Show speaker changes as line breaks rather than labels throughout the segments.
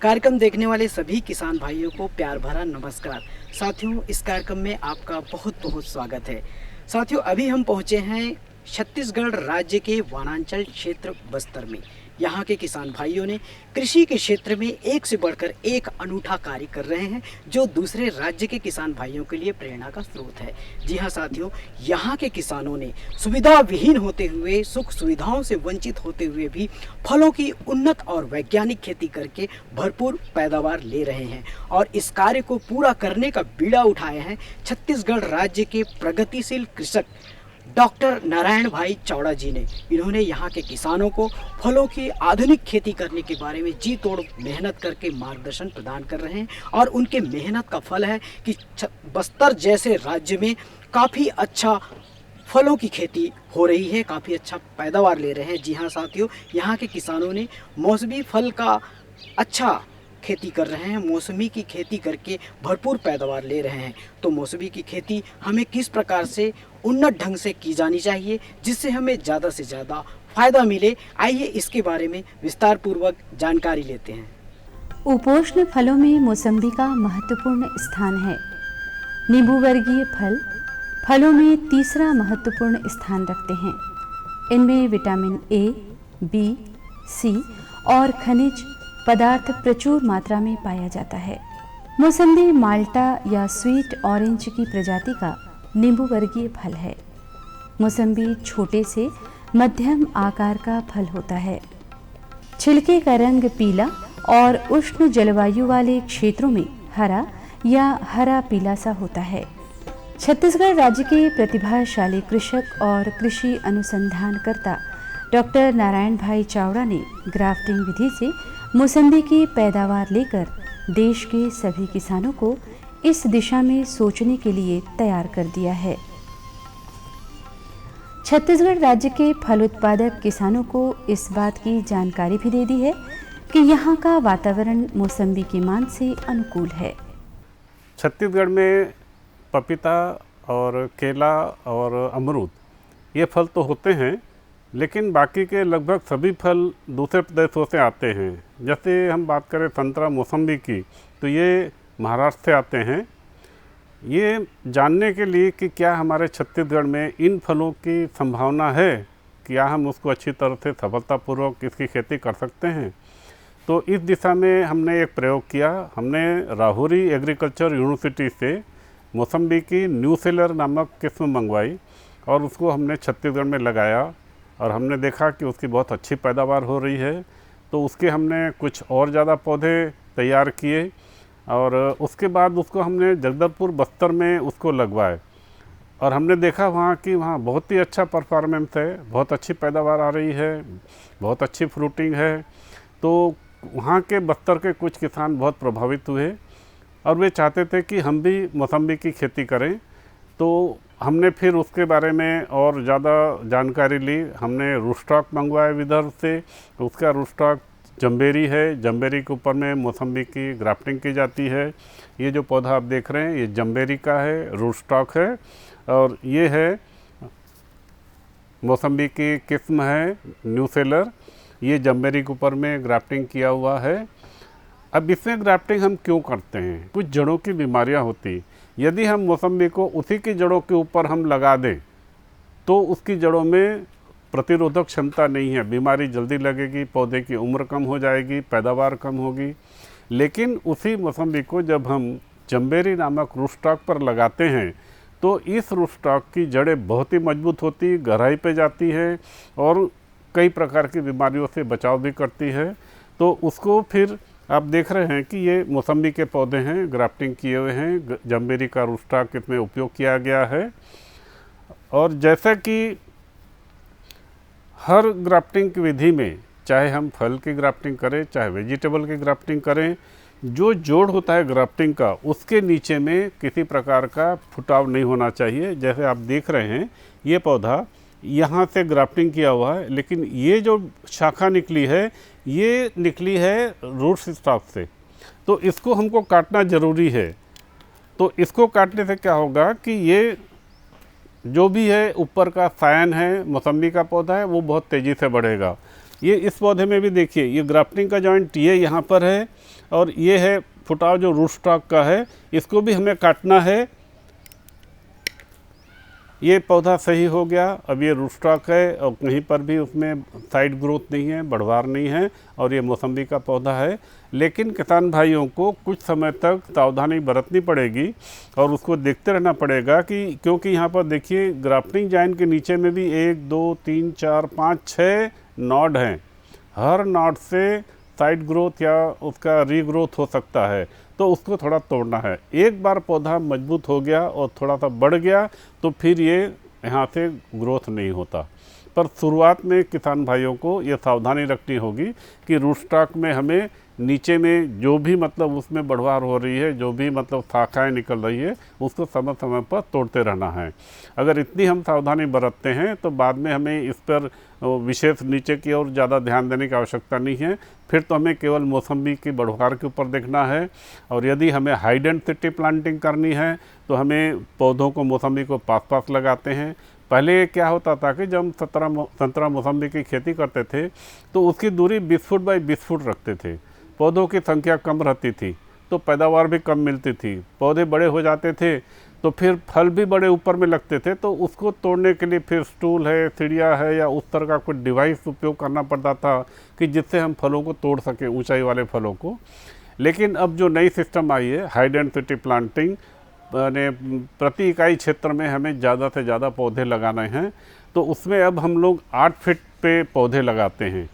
कार्यक्रम देखने वाले सभी किसान भाइयों को प्यार भरा नमस्कार। साथियों, इस कार्यक्रम में आपका बहुत बहुत स्वागत है। साथियों, अभी हम पहुंचे हैं छत्तीसगढ़ राज्य के वनांचल क्षेत्र बस्तर में। यहाँ के किसान भाइयों ने कृषि के क्षेत्र में एक से बढ़कर एक अनूठा कार्य कर रहे हैं, जो दूसरे राज्य के किसान भाइयों के लिए प्रेरणा का स्रोत है। जी हाँ साथियों, यहाँ के किसानों ने सुविधा विहीन होते हुए, सुख सुविधाओं से वंचित होते हुए भी फलों की उन्नत और वैज्ञानिक खेती करके भरपूर पैदावार ले रहे हैं। और इस कार्य को पूरा करने का बीड़ा उठाए हैं छत्तीसगढ़ राज्य के प्रगतिशील कृषक डॉक्टर नारायण भाई चावड़ा जी ने। इन्होंने यहाँ के किसानों को फलों की आधुनिक खेती करने के बारे में जी तोड़ मेहनत करके मार्गदर्शन प्रदान कर रहे हैं। और उनके मेहनत का फल है कि बस्तर जैसे राज्य में काफ़ी अच्छा फलों की खेती हो रही है, काफ़ी अच्छा पैदावार ले रहे हैं। जी हाँ साथियों, यहाँ के किसानों ने मौसमी फल का अच्छा खेती कर रहे हैं, मौसमी की खेती करके भरपूर पैदावार ले रहे हैं। तो मौसमी की खेती हमें किस प्रकार से उन्नत ढंग से की जानी चाहिए, जिससे हमें ज़्यादा से ज़्यादा फायदा मिले, आइए इसके बारे में विस्तार पूर्वक जानकारी लेते हैं।
उपोष्ण फलों में मौसम्बी का महत्वपूर्ण स्थान है। नींबू वर्गीय फल फलों में तीसरा महत्वपूर्ण स्थान रखते हैं। इनमें विटामिन ए, बी, सी और खनिज पदार्थ प्रचुर मात्रा में पाया जाता है। मौसम्बी माल्टा या स्वीट ऑरेंज की प्रजाति का नींबू वर्गीय फल है। मौसम्बी छोटे से मध्यम आकार का फल होता है। छिलके का रंग पीला और उष्ण जलवायु वाले क्षेत्रों में हरा या हरा पीला सा होता है। छत्तीसगढ़ राज्य के प्रतिभाशाली कृषक और कृषि अनुसंधानकर्ता डॉक्टर नारायण भाई चावड़ा ने ग्राफ्टिंग विधि से मौसम्बी की पैदावार लेकर देश के सभी किसानों को इस दिशा में सोचने के लिए तैयार कर दिया है। छत्तीसगढ़ राज्य के फल उत्पादक किसानों को इस बात की जानकारी भी दे दी है कि यहाँ का वातावरण मौसम्बी की मांग से अनुकूल है।
छत्तीसगढ़ में पपीता और केला और अमरूद ये फल तो होते हैं, लेकिन बाकी के लगभग सभी फल दूसरे प्रदेशों से आते हैं। जैसे हम बात करें संतरा मौसम्बी की, तो ये महाराष्ट्र से आते हैं। ये जानने के लिए कि क्या हमारे छत्तीसगढ़ में इन फलों की संभावना है, क्या हम उसको अच्छी तरह से सफलतापूर्वक इसकी खेती कर सकते हैं, तो इस दिशा में हमने एक प्रयोग किया। हमने राहुरी एग्रीकल्चर यूनिवर्सिटी से मौसम्बी की न्यू सेलर नामक किस्म मंगवाई और उसको हमने छत्तीसगढ़ में लगाया और हमने देखा कि उसकी बहुत अच्छी पैदावार हो रही है। तो उसके हमने कुछ और ज़्यादा पौधे तैयार किए और उसके बाद उसको हमने जगदलपुर बस्तर में उसको लगवाए और हमने देखा वहाँ बहुत ही अच्छा परफॉर्मेंस है, बहुत अच्छी पैदावार आ रही है, बहुत अच्छी फ्रूटिंग है। तो वहाँ के बस्तर के कुछ किसान बहुत प्रभावित हुए और वे चाहते थे कि हम भी मौसम्बी की खेती करें। तो हमने फिर उसके बारे में और ज़्यादा जानकारी ली। हमने रूटस्टॉक मंगवाया विदर्भ से। उसका रूटस्टॉक जम्बेरी है, जम्बेरी के ऊपर में मौसम्बी की ग्राफ्टिंग की जाती है। ये जो पौधा आप देख रहे हैं ये जम्बेरी का है, रूटस्टॉक है और ये है मौसम्बी की किस्म है न्यू सेलर। ये जम्बेरी के ऊपर में ग्राफ्टिंग किया हुआ है। अब इसमें ग्राफ्टिंग हम क्यों करते हैं? कुछ जड़ों की बीमारियां होती, यदि हम मौसम्बी को उसी की जड़ों के ऊपर हम लगा दें तो उसकी जड़ों में प्रतिरोधक क्षमता नहीं है, बीमारी जल्दी लगेगी, पौधे की उम्र कम हो जाएगी, पैदावार कम होगी। लेकिन उसी मौसम्बी को जब हम जम्बेरी नामक रूटस्टॉक पर लगाते हैं तो इस रूटस्टॉक की जड़ें बहुत ही मजबूत होती, गहराई पे जाती है और कई प्रकार की बीमारियों से बचाव भी करती है। तो उसको फिर आप देख रहे हैं कि ये मौसम्बी के पौधे हैं, ग्राफ्टिंग किए हुए हैं, जम्बेरी का रूटस्टॉक इसमें उपयोग किया गया है। और जैसा कि हर ग्राफ्टिंग की विधि में, चाहे हम फल की ग्राफ्टिंग करें चाहे वेजिटेबल की ग्राफ्टिंग करें, जो जोड़ होता है ग्राफ्टिंग का उसके नीचे में किसी प्रकार का फुटाव नहीं होना चाहिए। जैसे आप देख रहे हैं ये पौधा यहाँ से ग्राफ्टिंग किया हुआ है, लेकिन ये जो शाखा निकली है ये निकली है रूट स्टॉक से, तो इसको हमको काटना ज़रूरी है। तो इसको काटने से क्या होगा कि ये जो भी है ऊपर का सायन है मौसम्बी का पौधा है वो बहुत तेज़ी से बढ़ेगा। ये इस पौधे में भी देखिए, ये ग्राफ्टिंग का जॉइंट ये यहाँ पर है और ये है फुटाव जो रूट स्टॉक का है, इसको भी हमें काटना है। ये पौधा सही हो गया। अब ये रूट स्टॉक है और कहीं पर भी उसमें साइड ग्रोथ नहीं है, बढ़वार नहीं है और ये मौसम्बी का पौधा है। लेकिन किसान भाइयों को कुछ समय तक सावधानी बरतनी पड़ेगी और उसको देखते रहना पड़ेगा कि, क्योंकि यहाँ पर देखिए ग्राफ्टिंग जॉइंट के नीचे में भी 1 2 3 4 5 6 नॉड हैं। हर नॉड से साइड ग्रोथ या उसका रीग्रोथ हो सकता है, तो उसको थोड़ा तोड़ना है। एक बार पौधा मजबूत हो गया और थोड़ा सा बढ़ गया तो फिर ये यहाँ से ग्रोथ नहीं होता। पर शुरुआत में किसान भाइयों को ये सावधानी रखनी होगी कि रूट स्टॉक में हमें नीचे में जो भी मतलब उसमें बढ़वार हो रही है, जो भी मतलब शाखाएँ निकल रही है, उसको समय समय पर तोड़ते रहना है। अगर इतनी हम सावधानी बरतते हैं तो बाद में हमें इस पर विशेष नीचे की ओर ज़्यादा ध्यान देने की आवश्यकता नहीं है। फिर तो हमें केवल मौसम्बी की बढ़वार के ऊपर देखना है। और यदि हमें हाई डेंसिटी प्लांटिंग करनी है तो हमें पौधों को मौसम्बी को पास पास लगाते हैं। पहले क्या होता था कि जब हम संतरा मौसम्बी की खेती करते थे तो उसकी दूरी 20 फुट बाई 20 फुट रखते थे। पौधों की संख्या कम रहती थी तो पैदावार भी कम मिलती थी। पौधे बड़े हो जाते थे तो फिर फल भी बड़े ऊपर में लगते थे, तो उसको तोड़ने के लिए फिर स्टूल है, सीढ़ियाँ है या उस तरह का कुछ डिवाइस उपयोग करना पड़ता था कि जिससे हम फलों को तोड़ सकें, ऊंचाई वाले फलों को। लेकिन अब जो नई सिस्टम आई है हाई डेंसिटी प्लांटिंग, ने प्रति इकाई क्षेत्र में हमें ज़्यादा से ज़्यादा पौधे लगाने हैं, तो उसमें अब हम लोग 8 फीट पे पौधे लगाते हैं।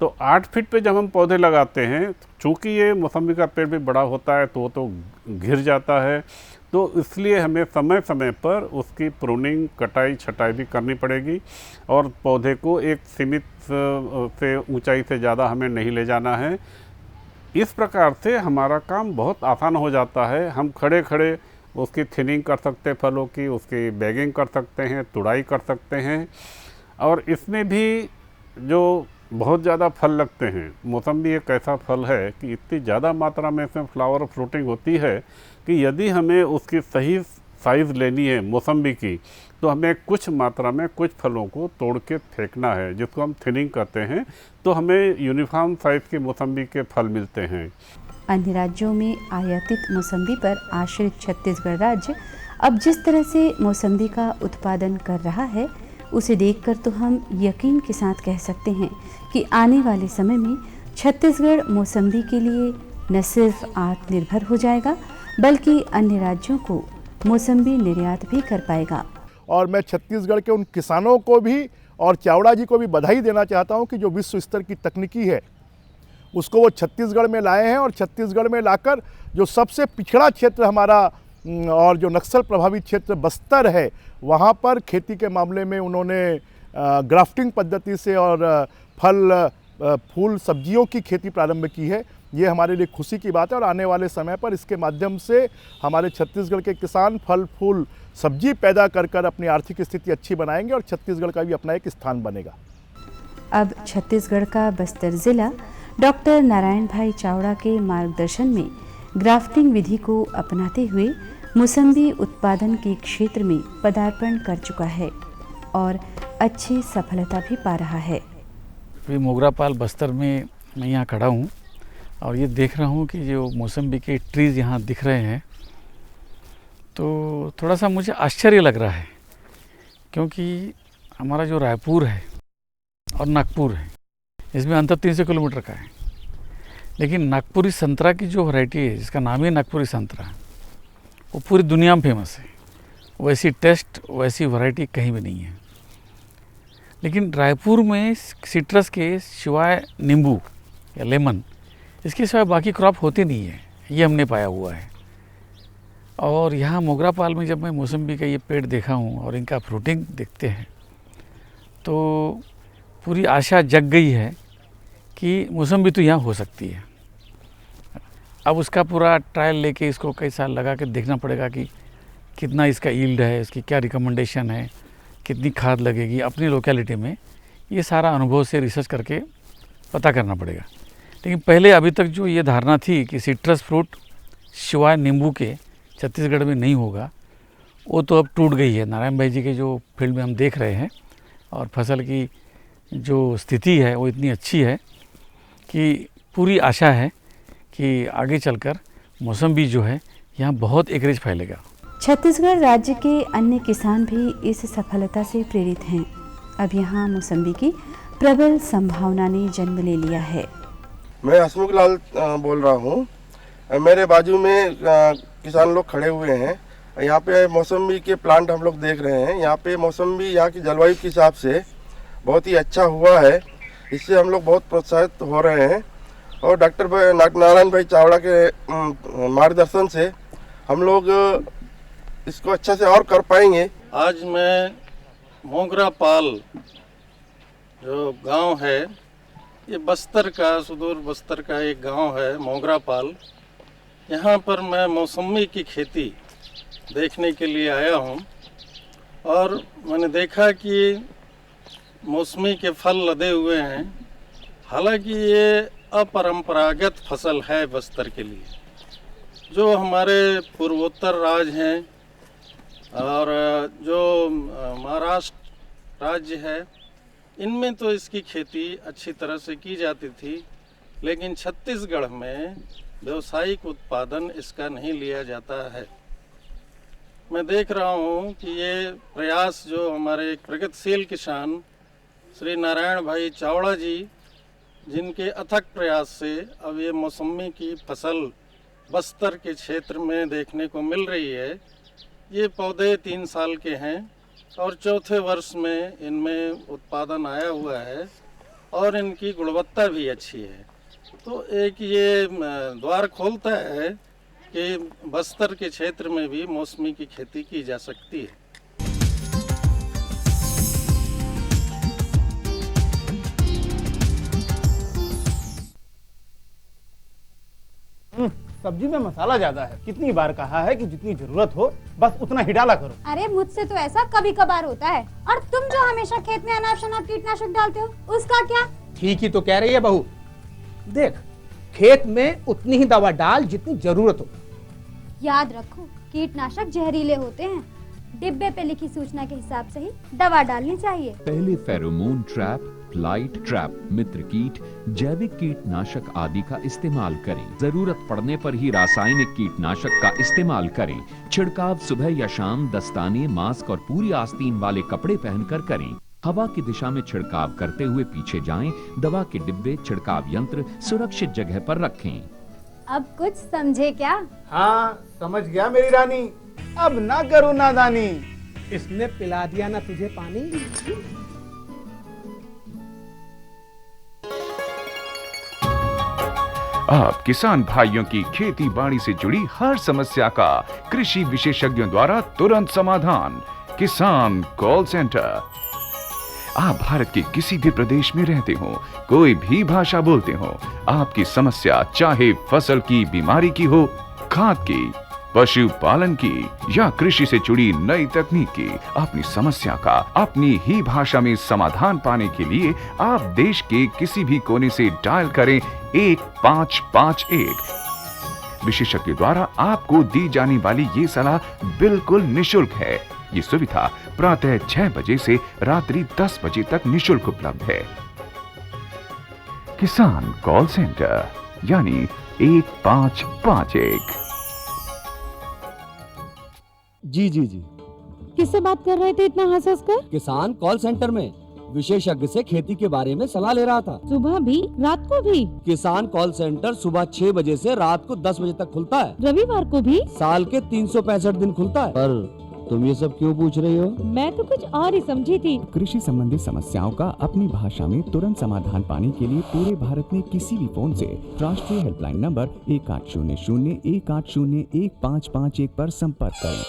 तो 8 फीट पे जब हम पौधे लगाते हैं, चूँकि ये मौसम्बी का पेड़ भी बड़ा होता है तो घिर जाता है, तो इसलिए हमें समय समय पर उसकी प्रूनिंग, कटाई छटाई भी करनी पड़ेगी और पौधे को एक सीमित से ऊंचाई से ज़्यादा हमें नहीं ले जाना है। इस प्रकार से हमारा काम बहुत आसान हो जाता है। हम खड़े खड़े उसकी थिनिंग कर सकते हैं, फलों की उसकी बैगिंग कर सकते हैं, तुड़ाई कर सकते हैं। और इसमें भी जो बहुत ज़्यादा फल लगते हैं, मौसम्बी एक ऐसा फल है कि इतनी ज़्यादा मात्रा में इसमें फ्लावर फ्रूटिंग होती है कि यदि हमें उसकी सही साइज़ लेनी है मौसम्बी की, तो हमें कुछ मात्रा में कुछ फलों को तोड़ के फेंकना है, जिसको हम थिनिंग कहते हैं, तो हमें यूनिफॉर्म साइज़ के मौसम्बी के फल मिलते हैं।
अन्य राज्यों में आयातित मौसम्बी पर आश्रित छत्तीसगढ़ राज्य अब जिस तरह से मौसम्बी का उत्पादन कर रहा है, उसे देखकर तो हम यकीन के साथ कह सकते हैं कि आने वाले समय में छत्तीसगढ़ मौसम्बी के लिए न सिर्फ आत्मनिर्भर हो जाएगा, बल्कि अन्य राज्यों को मौसम्बी निर्यात भी कर पाएगा।
और मैं छत्तीसगढ़ के उन किसानों को भी और चावड़ा जी को भी बधाई देना चाहता हूं कि जो विश्व स्तर की तकनीकी है उसको वो छत्तीसगढ़ में लाए हैं, और छत्तीसगढ़ में लाकर जो सबसे पिछड़ा क्षेत्र हमारा और जो नक्सल प्रभावित क्षेत्र बस्तर है, वहाँ पर खेती के मामले में उन्होंने ग्राफ्टिंग पद्धति से और फल फूल सब्जियों की खेती प्रारंभ की है। ये हमारे लिए खुशी की बात है और आने वाले समय पर इसके माध्यम से हमारे छत्तीसगढ़ के किसान फल फूल सब्जी पैदा कर कर अपनी आर्थिक स्थिति अच्छी बनाएंगे और छत्तीसगढ़ का भी अपना एक स्थान बनेगा।
अब छत्तीसगढ़ का बस्तर जिला डॉक्टर नारायण भाई चावड़ा के मार्गदर्शन में ग्राफ्टिंग विधि को अपनाते हुए मौसम्बी उत्पादन के क्षेत्र में पदार्पण कर चुका है और अच्छी सफलता भी पा रहा है।
अभी मोगरापाल बस्तर में मैं यहाँ खड़ा हूँ और ये देख रहा हूँ कि जो मौसम्बी के ट्रीज़ यहाँ दिख रहे हैं, तो थोड़ा सा मुझे आश्चर्य लग रहा है, क्योंकि हमारा जो रायपुर है और नागपुर है, इसमें अंतर 300 किलोमीटर का है, लेकिन नागपुरी संतरा की जो वैरायटी है, जिसका नाम ही नागपुरी संतरा, वो पूरी दुनिया में फेमस है। वैसी टेस्ट, वैसी वैरायटी कहीं भी नहीं है। लेकिन रायपुर में सिट्रस के सिवाय नींबू या लेमन, इसके सिवाय बाकी क्रॉप होती नहीं है, ये हमने पाया हुआ है। और यहाँ मोगरापाल में जब मैं मौसम्बी का ये पेड़ देखा हूँ और इनका फ्रूटिंग देखते हैं, तो पूरी आशा जग गई है कि मौसम्बी तो यहाँ हो सकती है। अब उसका पूरा ट्रायल लेके इसको कई साल लगा के देखना पड़ेगा कि कितना इसका यील्ड है, इसकी क्या रिकमेंडेशन है, कितनी खाद लगेगी अपनी लोकेलिटी में। ये सारा अनुभव से रिसर्च करके पता करना पड़ेगा। लेकिन पहले अभी तक जो ये धारणा थी कि सिट्रस फ्रूट सिवाय नींबू के छत्तीसगढ़ में नहीं होगा, वो तो अब टूट गई है। नारायण भाई जी के जो फील्ड में हम देख रहे हैं और फसल की जो स्थिति है वो इतनी अच्छी है कि पूरी आशा है कि आगे चलकर मौसम्बी जो है यहाँ बहुत एकरेज फैलेगा।
छत्तीसगढ़ राज्य के अन्य किसान भी इस सफलता से प्रेरित हैं। अब यहाँ मौसम्बी की प्रबल संभावना ने जन्म ले लिया है।
मैं हसमुख लाल बोल रहा हूँ। मेरे बाजू में किसान लोग खड़े हुए हैं। यहाँ पे मौसम्बी के प्लांट हम लोग देख रहे हैं। यहाँ पे मौसम्बी यहाँ की जलवायु के हिसाब से बहुत ही अच्छा हुआ है। इससे हम लोग बहुत प्रोत्साहित हो रहे हैं और डॉक्टर नारायण भाई चावड़ा के मार्गदर्शन से हम लोग इसको अच्छा से और कर पाएंगे।
आज मैं मोगरा पाल जो गांव है, ये बस्तर का, सुदूर बस्तर का एक गांव है मोगरा पाल। यहाँ पर मैं मौसम्बी की खेती देखने के लिए आया हूँ और मैंने देखा कि मौसमी के फल लदे हुए हैं। हालांकि ये अपरंपरागत फसल है बस्तर के लिए। जो हमारे पूर्वोत्तर राज्य हैं और जो महाराष्ट्र राज्य है, इनमें तो इसकी खेती अच्छी तरह से की जाती थी, लेकिन छत्तीसगढ़ में व्यावसायिक उत्पादन इसका नहीं लिया जाता है। मैं देख रहा हूँ कि ये प्रयास जो हमारे एक प्रगतिशील किसान श्री नारायण भाई चावड़ा जी, जिनके अथक प्रयास से अब ये मौसम्बी की फसल बस्तर के क्षेत्र में देखने को मिल रही है। ये पौधे 3 साल के हैं और चौथे वर्ष में इनमें उत्पादन आया हुआ है और इनकी गुणवत्ता भी अच्छी है। तो एक ये द्वार खोलता है कि बस्तर के क्षेत्र में भी मौसमी की खेती की जा सकती है।
सब्जी में मसाला ज्यादा है। कितनी बार कहा है कि जितनी जरूरत हो बस उतना ही डाला करो।
अरे मुझसे तो ऐसा कभी कभार होता है। और तुम जो हमेशा खेत में अनाप शनाप कीटनाशक डालते हो, उसका क्या?
ठीक ही तो कह रही है बहू। देख, खेत में उतनी ही दवा डाल जितनी जरूरत हो।
याद रखो, कीटनाशक जहरीले होते हैं। डिब्बे पे लिखी सूचना के हिसाब से ही दवा डालनी चाहिए।
पहले फेरोमोन ट्रैप, फ्लाइट ट्रैप, मित्र कीट, जैविक कीटनाशक आदि का इस्तेमाल करें। जरूरत पड़ने पर ही रासायनिक कीटनाशक का इस्तेमाल करें। छिड़काव सुबह या शाम दस्ताने, मास्क और पूरी आस्तीन वाले कपड़े पहनकर करें। हवा की दिशा में छिड़काव करते हुए पीछे जाएं। दवा के डिब्बे, छिड़काव यंत्र सुरक्षित जगह पर रखें।
अब कुछ समझे क्या?
हाँ, समझ गया मेरी रानी। अब ना करो नादानी। इसने पिला दिया ना तुझे पानी।
आप किसान भाइयों की खेती बाड़ी से जुड़ी हर समस्या का कृषि विशेषज्ञों द्वारा तुरंत समाधान। किसान कॉल सेंटर। आप भारत के किसी भी प्रदेश में रहते हो, कोई भी भाषा बोलते हो, आपकी समस्या चाहे फसल की बीमारी की हो, खाद की, पशुपालन की या कृषि से जुड़ी नई तकनीक की, अपनी समस्या का अपनी ही भाषा में समाधान पाने के लिए आप देश के किसी भी कोने से डायल करें 1551। विशेषज्ञ द्वारा आपको दी जाने वाली ये सलाह बिल्कुल निशुल्क है। ये सुविधा प्रातः 6 बजे से रात्रि 10 बजे तक निशुल्क उपलब्ध है। किसान कॉल सेंटर यानी 1551।
जी
किससे बात कर रहे थे इतना हंस हंस कर?
किसान कॉल सेंटर में विशेषज्ञ से खेती के बारे में सलाह ले रहा था।
सुबह भी रात को भी?
किसान कॉल सेंटर सुबह 6 बजे से रात को 10 बजे तक खुलता है।
रविवार को भी?
साल के 365 दिन खुलता है। पर तुम ये सब क्यों पूछ रही हो?
मैं तो कुछ और ही समझी थी।
कृषि संबंधी समस्याओं का अपनी भाषा में तुरंत समाधान पाने के लिए पूरे भारत में किसी भी फोन से राष्ट्रीय हेल्पलाइन नंबर 1800-1801-551 पर संपर्क करें।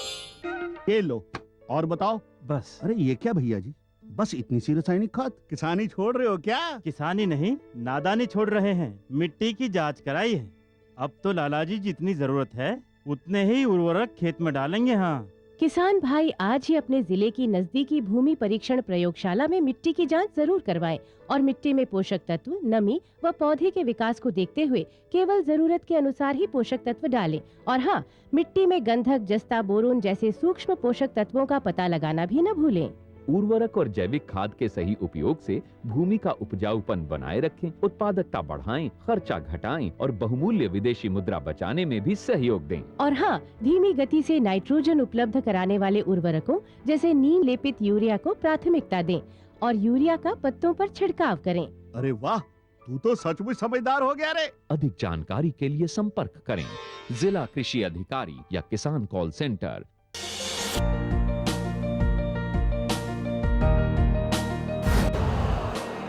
ये लो और बताओ।
बस।
अरे ये क्या भैया जी, बस इतनी सी रासायनिक खाद?
किसानी छोड़ रहे हो क्या? किसानी नहीं, नादानी छोड़ रहे हैं। मिट्टी की जांच कराई है। अब तो लालाजी जितनी जरूरत है उतने ही उर्वरक खेत में डालेंगे। हाँ,
किसान भाई आज ही अपने जिले की नजदीकी भूमि परीक्षण प्रयोगशाला में मिट्टी की जांच जरूर करवाएं और मिट्टी में पोषक तत्व, नमी व पौधे के विकास को देखते हुए केवल जरूरत के अनुसार ही पोषक तत्व डालें। और हाँ, मिट्टी में गंधक, जस्ता, बोरोन जैसे सूक्ष्म पोषक तत्वों का पता लगाना भी न भूलें।
उर्वरक और जैविक खाद के सही उपयोग से भूमि का उपजाऊपन बनाए रखें, उत्पादकता बढ़ाएं, खर्चा घटाएं और बहुमूल्य विदेशी मुद्रा बचाने में भी सहयोग दें।
और हाँ, धीमी गति से नाइट्रोजन उपलब्ध कराने वाले उर्वरकों जैसे नीम लेपित यूरिया को प्राथमिकता दें और यूरिया का पत्तों पर छिड़काव करें।
अरे वाह, तू तो सचमुच समझदार हो गया रे।
अधिक जानकारी के लिए संपर्क करें जिला कृषि अधिकारी या किसान कॉल सेंटर।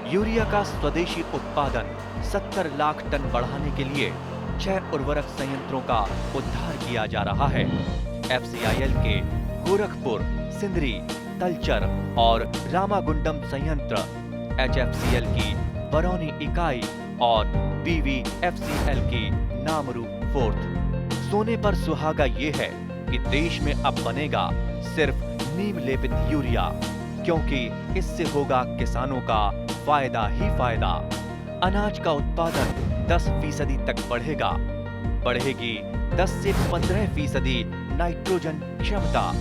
यूरिया का स्वदेशी उत्पादन 70 लाख टन बढ़ाने के लिए 6 उर्वरक संयंत्रों का उद्धार किया जा रहा है। FCIL के गोरखपुर, सिंदरी, तलचर और रामागुंडम संयंत्र, HFCL की बरौनी इकाई और BVFCL की नामरू फोर्थ। सोने पर सुहागा ये है कि देश में अब बनेगा सिर्फ नीम लेपित यूरिया, क्योंकि इससे होगा किसानों का फायदा ही फायदा। अनाज का उत्पादन 10% तक बढ़ेगा, बढ़ेगी 10 से 15% नाइट्रोजन क्षमता।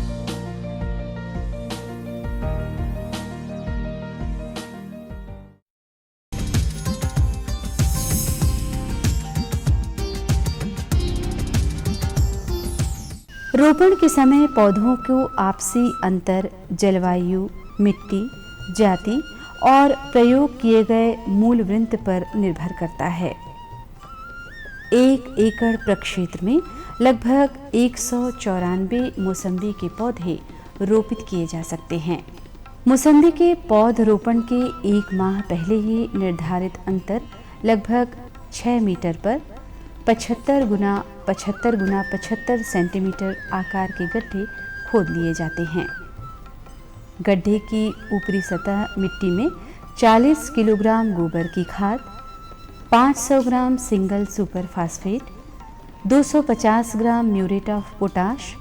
रोपण के समय पौधों को आपसी अंतर, जलवायु, मिट्टी, जाति और प्रयोग किए गए मूल वृंत पर निर्भर करता है। 1 एकड़ प्रक्षेत्र में लगभग 194 मौसम्बी के पौधे रोपित किए जा सकते हैं। मौसम्बी के पौध रोपण के 1 माह पहले ही निर्धारित अंतर लगभग 6 मीटर पर 75 गुना 75 सेंटीमीटर आकार के गड्ढे खोद लिए जाते हैं। गड्ढे की ऊपरी सतह मिट्टी में 40 किलोग्राम गोबर की खाद, 500 gram single super phosphate, 250 gram muriate of potash,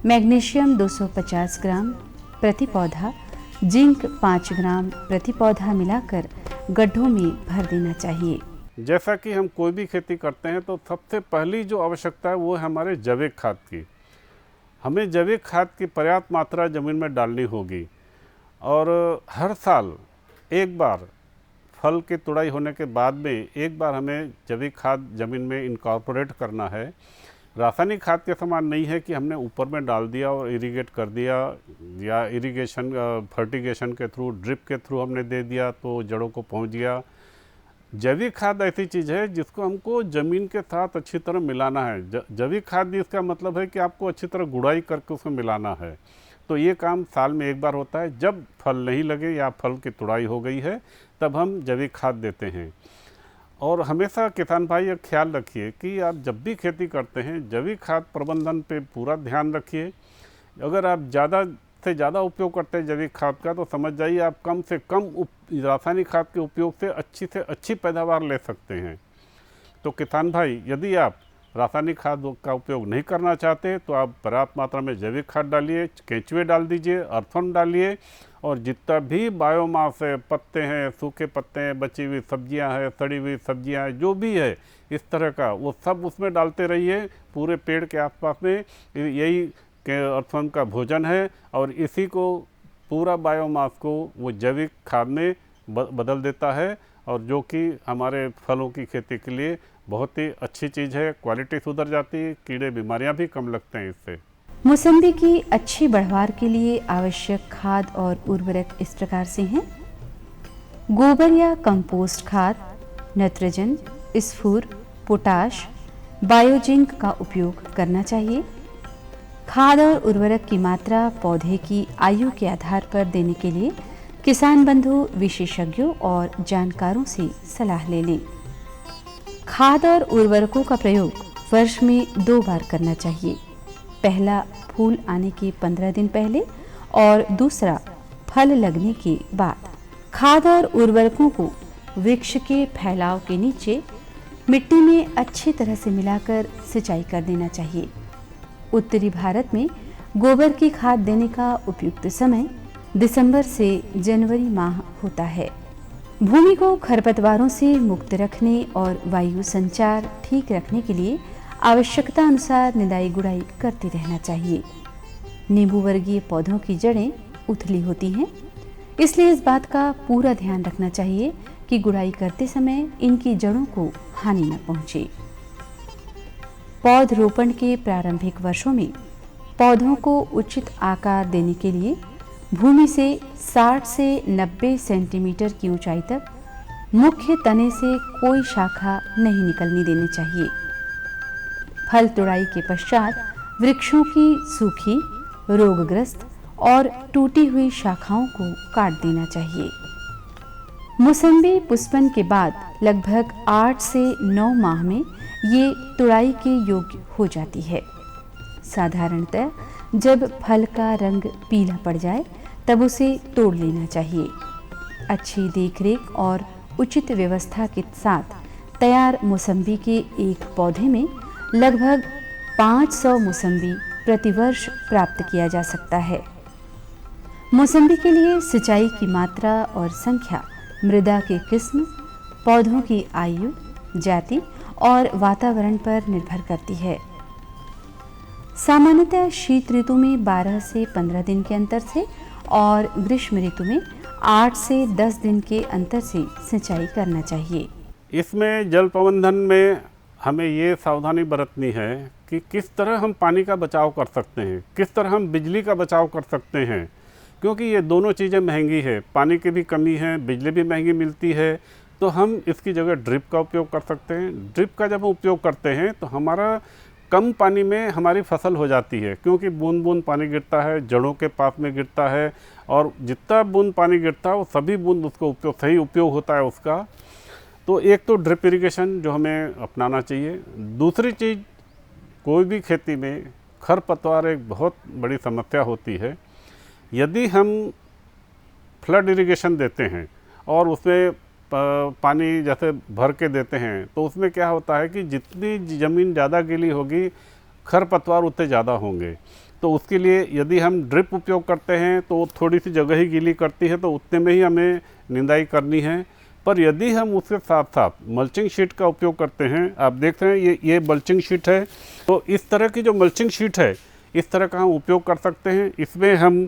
magnesium 250 gram प्रति पौधा, जिंक 5 ग्राम प्रति पौधा मिलाकर गड्ढों में भर देना चाहिए।
जैसा कि हम कोई भी खेती करते हैं तो सबसे पहली जो आवश्यकता है वो है हमारे जैविक खाद की। हमें जैविक खाद की पर्याप्त मात्रा ज़मीन में डालनी होगी और हर साल एक बार फल की तुड़ाई होने के बाद में एक बार हमें जैविक खाद ज़मीन में इनकॉर्पोरेट करना है। रासायनिक खाद के समान नहीं है कि हमने ऊपर में डाल दिया और इरिगेट कर दिया या इरिगेशन फर्टिगेशन के थ्रू, ड्रिप के थ्रू हमने दे दिया तो जड़ों को पहुंच गया। जैविक खाद ऐसी चीज़ है जिसको हमको ज़मीन के साथ अच्छी तरह मिलाना है। जैविक खाद इसका मतलब है कि आपको अच्छी तरह गुड़ाई करके उसमें मिलाना है। तो ये काम साल में एक बार होता है। जब फल नहीं लगे या फल की तुड़ाई हो गई है तब हम जैविक खाद देते हैं। और हमेशा किसान भाई ये ख्याल रखिए कि आप जब भी खेती करते हैं जैविक खाद प्रबंधन पे पूरा ध्यान रखिए। अगर आप ज़्यादा से ज़्यादा उपयोग करते हैं जैविक खाद का तो समझ जाइए आप कम से कम रासायनिक खाद के उपयोग से अच्छी पैदावार ले सकते हैं। तो किसान भाई यदि आप रासायनिक खाद का उपयोग नहीं करना चाहते तो आप पर्याप्त मात्रा में जैविक खाद डालिए, केंचुए डाल दीजिए, अर्थवन डालिए और जितना भी बायोमास है, पत्ते हैं, सूखे पत्ते हैं, बची हुई सब्जियां हैं, सड़ी हुई सब्जियां हैं, जो भी है इस तरह का वो सब उसमें डालते रहिए। पूरे पेड़ के आसपास में यही अर्थवन का भोजन है और इसी को पूरा बायोमास को वो जैविक खाद में बदल देता है और जो कि हमारे फलों की खेती के लिए बहुत ही अच्छी चीज़ है। क्वालिटी सुधर जाती है, कीड़े बीमारियां भी कम लगते हैं इससे।
मौसम्बी की अच्छी बढ़वार के लिए आवश्यक खाद और उर्वरक इस प्रकार से हैं। गोबर या कंपोस्ट खाद, नाइट्रोजन, स्फूर, पोटाश, बायोजिंक का उपयोग करना चाहिए। खाद और उर्वरक की मात्रा पौधे की आयु के आधार पर देने के लिए किसान बंधु विशेषज्ञों और जानकारों से सलाह ले लें। खाद और उर्वरकों का प्रयोग वर्ष में 2 बार करना चाहिए। पहला फूल आने के 15 दिन पहले और दूसरा फल लगने के बाद। खाद और उर्वरकों को वृक्ष के फैलाव के नीचे मिट्टी में अच्छी तरह से मिलाकर सिंचाई कर देना चाहिए। उत्तरी भारत में गोबर की खाद देने का उपयुक्त समय दिसंबर से जनवरी माह होता है। भूमि को खरपतवारों से मुक्त रखने और वायु संचार ठीक रखने के लिए आवश्यकता अनुसार निदाई गुड़ाई करते रहना चाहिए। नींबू वर्गीय पौधों की जड़ें उथली होती हैं, इसलिए इस बात का पूरा ध्यान रखना चाहिए कि गुड़ाई करते समय इनकी जड़ों को हानि न पहुंचे। पौधरोपण के प्रारंभिक वर्षों में पौधों को उचित आकार देने के लिए भूमि से 60 से 90 सेंटीमीटर की ऊंचाई तक मुख्य तने से कोई शाखा नहीं निकलनी देनी चाहिए। फल तोड़ाई के पश्चात वृक्षों की सूखी, रोगग्रस्त और टूटी हुई शाखाओं को काट देना चाहिए। मौसम्बी पुष्पन के बाद लगभग 8 से 9 माह में ये तुड़ाई के योग्य हो जाती है। साधारणतः जब फल का रंग पीला पड़ जाए तब उसे तोड़ लेना चाहिए। अच्छी देखरेख और उचित व्यवस्था के साथ तैयार मौसम्बी के एक पौधे में लगभग 500 मौसम्बी प्रतिवर्ष प्राप्त किया जा सकता है। मौसम्बी के लिए सिंचाई की मात्रा और संख्या मृदा की किस्म, पौधों की आयु, जाति और वातावरण पर निर्भर करती है। सामान्यतः शीत ऋतु में 12 से 15 दिन के अंतर से और ग्रीष्म ऋतु में 8 से 10 दिन के अंतर से सिंचाई करना चाहिए।
इसमें जल प्रबंधन में हमें ये सावधानी बरतनी है कि किस तरह हम पानी का बचाव कर सकते हैं, किस तरह हम बिजली का बचाव कर सकते हैं, क्योंकि ये दोनों चीज़ें महंगी है, पानी की भी कमी है, बिजली भी महंगी मिलती है। तो हम इसकी जगह ड्रिप का उपयोग कर सकते हैं। ड्रिप का जब हम उपयोग करते हैं तो हमारा कम पानी में हमारी फसल हो जाती है, क्योंकि बूंद बूंद पानी गिरता है, जड़ों के पास में गिरता है, और जितना बूंद पानी गिरता है वो सभी बूंद उसको सही उपयोग होता है उसका। तो एक तो ड्रिप इरिगेशन जो हमें अपनाना चाहिए। दूसरी चीज़, कोई भी खेती में खरपतवार एक बहुत बड़ी समस्या होती है। यदि हम फ्लड इरिगेशन देते हैं और उसमें पानी जैसे भर के देते हैं तो उसमें क्या होता है कि जितनी ज़मीन ज़्यादा गीली होगी खरपतवार उतने ज़्यादा होंगे। तो उसके लिए यदि हम ड्रिप उपयोग करते हैं तो थोड़ी सी जगह ही गीली करती है, तो उतने में ही हमें निंदाई करनी है। पर यदि हम उसके साथ साथ मल्चिंग शीट का उपयोग करते हैं, आप देख रहे हैं ये मल्चिंग शीट है, तो इस तरह की जो मल्चिंग शीट है इस तरह का हम उपयोग कर सकते हैं। इसमें हम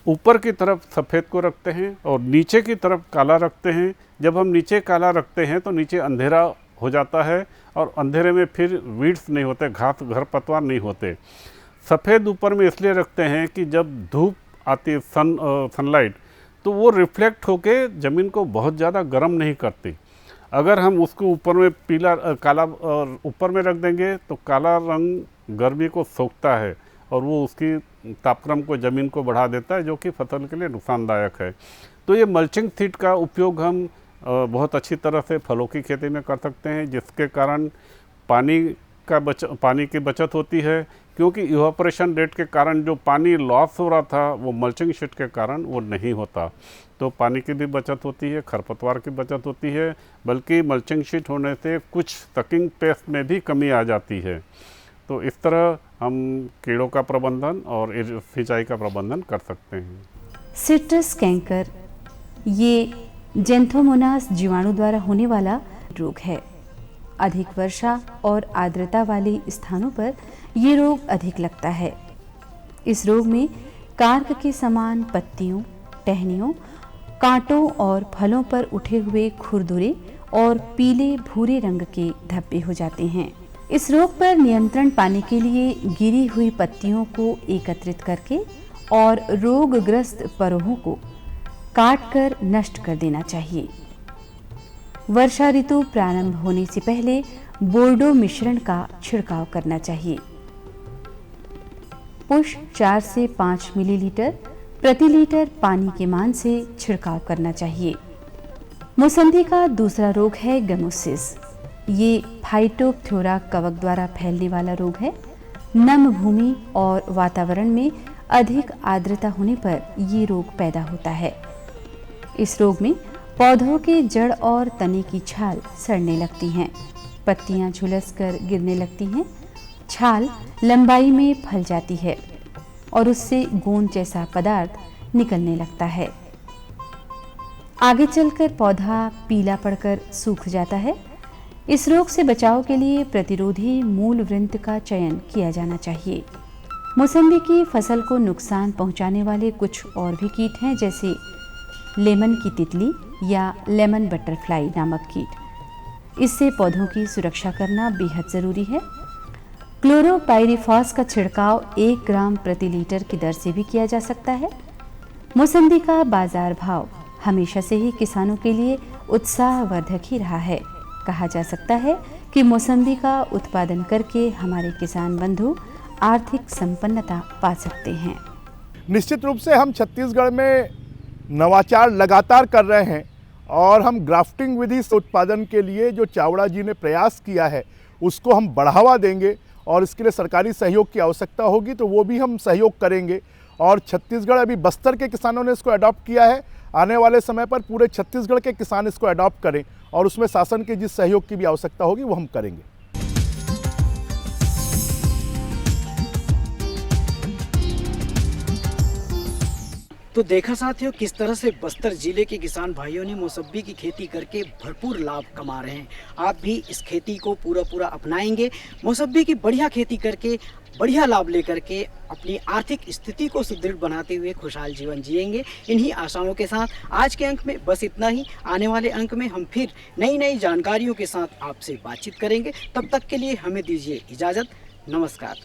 ऊपर की तरफ सफ़ेद को रखते हैं और नीचे की तरफ काला रखते हैं। जब हम नीचे काला रखते हैं तो नीचे अंधेरा हो जाता है और अंधेरे में फिर वीड्स नहीं होते, घास खरपतवार नहीं होते। सफ़ेद ऊपर में इसलिए रखते हैं कि जब धूप आती है, सनलाइट, तो वो रिफ्लेक्ट होके ज़मीन को बहुत ज़्यादा गर्म नहीं करती। अगर हम उसको ऊपर में पीला काला ऊपर में रख देंगे तो काला रंग गर्मी को सोखता है और वो उसकी तापक्रम को ज़मीन को बढ़ा देता है, जो कि फसल के लिए नुकसानदायक है। तो ये मल्चिंग शीट का उपयोग हम बहुत अच्छी तरह से फलों की खेती में कर सकते हैं, जिसके कारण पानी की बचत होती है, क्योंकि इवापोरेशन रेट के कारण जो पानी लॉस हो रहा था वो मल्चिंग शीट के कारण वो नहीं होता। तो पानी की भी बचत होती है, खरपतवार की बचत होती है, बल्कि मल्चिंग शीट होने से कुछ सकिंग पेस्ट में भी कमी आ जाती है। तो इस तरह हम कीड़ों का प्रबंधन और सिंचाई का प्रबंधन कर सकते हैं।
सिट्रस कैंकर ये जेंथोमोनास जीवाणु द्वारा होने वाला रोग है। अधिक वर्षा और आर्द्रता वाले स्थानों पर ये रोग अधिक लगता है। इस रोग में कार्क के समान पत्तियों, टहनियों, कांटों और फलों पर उठे हुए खुरदुरे और पीले भूरे रंग के धब्बे हो जाते हैं। इस रोग पर नियंत्रण पाने के लिए गिरी हुई पत्तियों को एकत्रित करके और रोगग्रस्त परोहों को काटकर नष्ट कर देना चाहिए। वर्षा ऋतु प्रारंभ होने से पहले बोर्डो मिश्रण का छिड़काव करना चाहिए। पुश 4 से 5 मिलीलीटर प्रति लीटर पानी के मान से छिड़काव करना चाहिए। मौसम्बी का दूसरा रोग है गमोसिस। ये फाइटोप्थोरा कवक द्वारा फैलने वाला रोग है। नम भूमि और वातावरण में अधिक आर्द्रता होने पर ये रोग पैदा होता है। इस रोग में पौधों के जड़ और तने की छाल सड़ने लगती हैं, पत्तियां झुलसकर गिरने लगती हैं, छाल लंबाई में फैल जाती है और उससे गोंद जैसा पदार्थ निकलने लगता है। आगे चलकर पौधा पीला पड़कर सूख जाता है। इस रोग से बचाव के लिए प्रतिरोधी मूल वृंत का चयन किया जाना चाहिए। मौसम्बी की फसल को नुकसान पहुंचाने वाले कुछ और भी कीट हैं, जैसे लेमन की तितली या लेमन बटरफ्लाई नामक कीट। इससे पौधों की सुरक्षा करना बेहद ज़रूरी है। क्लोरोपाइरिफॉस का छिड़काव 1 ग्राम प्रति लीटर की दर से भी किया जा सकता है। मौसम्बी का बाजार भाव हमेशा से ही किसानों के लिए उत्साहवर्धक ही रहा है। कहा जा सकता है कि मौसम्बी का उत्पादन करके हमारे किसान बंधु आर्थिक संपन्नता पा सकते हैं।
निश्चित रूप से हम छत्तीसगढ़ में नवाचार लगातार कर रहे हैं और हम ग्राफ्टिंग विधि से उत्पादन के लिए जो चावड़ा जी ने प्रयास किया है उसको हम बढ़ावा देंगे और इसके लिए सरकारी सहयोग की आवश्यकता होगी तो वो भी हम सहयोग करेंगे। और छत्तीसगढ़ अभी बस्तर के किसानों ने इसको अडॉप्ट किया है, आने वाले समय पर पूरे छत्तीसगढ़ के किसान इसको अडॉप्ट करें और उसमें शासन के जिस सहयोग की भी आवश्यकता होगी वो हम करेंगे।
तो देखा साथियों किस तरह से बस्तर जिले के किसान भाइयों ने मौसम्बी की खेती करके भरपूर लाभ कमा रहे हैं। आप भी इस खेती को पूरा अपनाएंगे, मौसम्बी की बढ़िया खेती करके बढ़िया लाभ लेकर के अपनी आर्थिक स्थिति को सुदृढ़ बनाते हुए खुशहाल जीवन जिएंगे। इन्हीं आशाओं के साथ आज के अंक में बस इतना ही। आने वाले अंक में हम फिर नई जानकारियों के साथ आपसे बातचीत करेंगे। तब तक के लिए हमें दीजिए इजाज़त। नमस्कार।